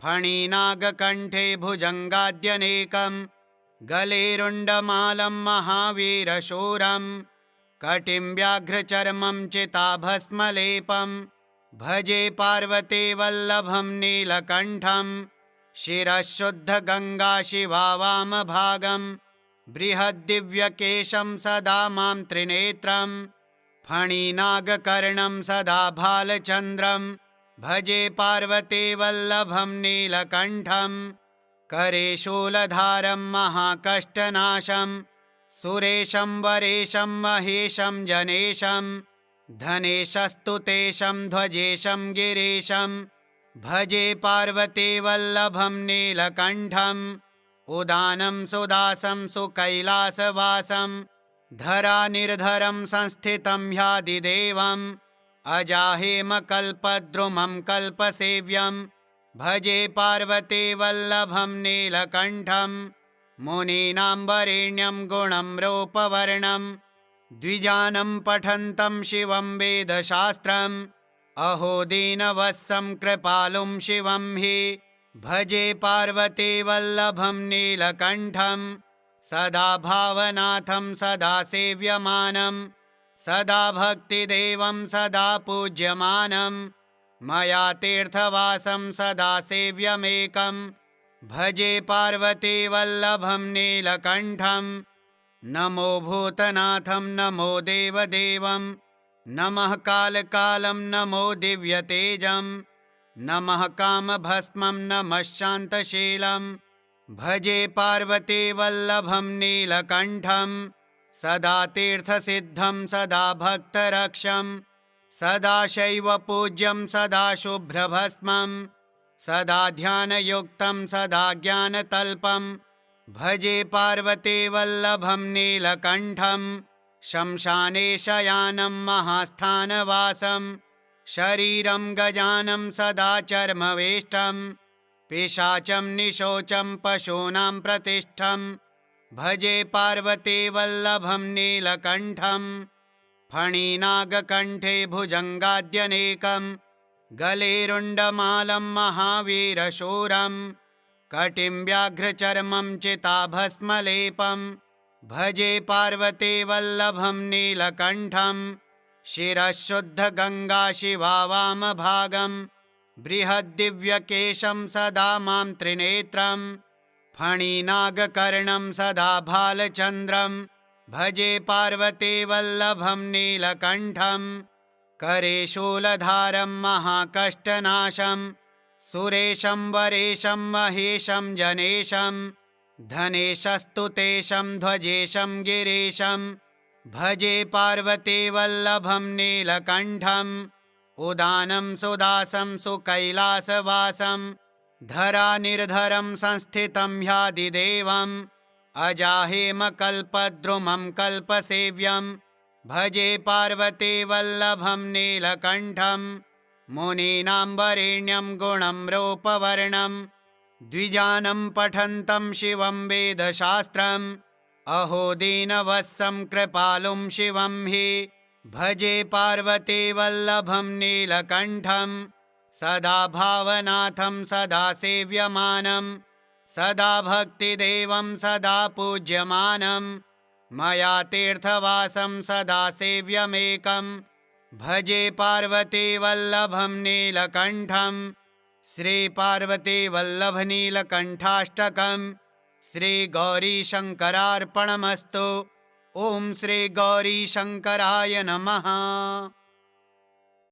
फणिनागकण्ठे भुजङ्गाद्यनेकं गले रुण्डमालं महावीरशूरं कटिं व्याघ्रचर्मं चिताभस्मलेपं भजे पार्वती वल्लभं नीलकण्ठं शिरः शुद्धगङ्गा शिवा वामभागं बृहद्दिव्यकेशं सदा मां त्रिनेत्रं फणिनागकर्णं सदा भालचन्द्रं भजे पार्वती वल्लभं नीलकण्ठं करे शूलधारं महाकष्टनाशं सुरेशं वरेशं महेशं जनेशं धनेशस्तुतेशं ध्वजेशं गिरीशं भजे पार्वती वल्लभं नीलकण्ठं उदानं सुदासं सुकैलासवासं धरानिर्धरं संस्थितं ह्यादिदेवम् अजाहेमकल्पद्रुमं कल्पसेव्यं भजे पार्वती वल्लभं नीलकण्ठं मुनीनां वरेण्यं गुणं रूपवर्णं द्विजानं पठन्तं शिवं वेदशास्त्रम् अहो दीनवत्सं कृपालुं शिवं हि भजे पार्वती वल्लभं नीलकण्ठं सदा भावनाथं सदा सेव्यमानं सदा भक्तिदेवं सदा पूज्यमानं मया तीर्थवासं सदा सेव्यमेकं भजे पार्वती वल्लभं नीलकण्ठं नमो भूतनाथं नमो देवदेवं नमः कालकालं नमो दिव्यतेजं नमः कामभस्मं नमः शान्तशीलं भजे पार्वती वल्लभं नीलकण्ठं सदा तीर्थसिद्धं सदा भक्तरक्षं सदा शैवपूज्यं सदा शुभ्रभस्मं सदा ध्यानयुक्तं सदा ज्ञानतल्पं भजे पार्वती वल्लभं नीलकण्ठं शमशाने शयानं महास्थानवासं शरीरं गजानं सदा चर्मवेष्टं पिशाचं निशोचं पशूनां प्रतिष्ठं भजे पार्वती वल्लभं नीलकण्ठं फणिनागकण्ठे भुजङ्गाद्यनेकं गले रुण्डमालं महावीरशूरं कटिं व्याघ्रचर्मं चिताभस्मलेपं भजे पार्वती वल्लभं नीलकण्ठं शिरः शुद्धगङ्गा शिवा वामभागं बृहद्दिव्यकेशं सदा मां त्रिनेत्रं फणिनागकर्णं सदा भालचन्द्रं भजे पार्वती वल्लभं नीलकण्ठं करे शूलधारं महाकष्टनाशं सुरेशं वरेशं महेशं जनेशं धनेशस्तुतेशं ध्वजेशं गिरीशं भजे पार्वती वल्लभं नीलकण्ठं उदानं सुदासं सुकैलासवासं धरानिर्धरं संस्थितं ह्यादिदेवम् अजाहेमकल्पद्रुमं कल्पसेव्यं भजे पार्वती वल्लभं नीलकण्ठं मुनीनां वरेण्यं गुणं रूपवर्णं द्विजानं पठन्तं शिवं वेदशास्त्रम् अहो दीनवत्सं कृपालुं शिवं हि भजे पार्वतीवल्लभं नीलकण्ठं सदा भावनाथं सदा सेव्यमानं सदा भक्तिदेवं सदा पूज्यमानं मया तीर्थवासं सदा सेव्यमेकं भजे पार्वतीवल्लभं नीलकण्ठं श्रीपार्वतीवल्लभनीलकण्ठाष्टकम् श्रीगौरीशङ्करार्पणमस्तु। ॐ श्रीगौरीशङ्कराय नमः।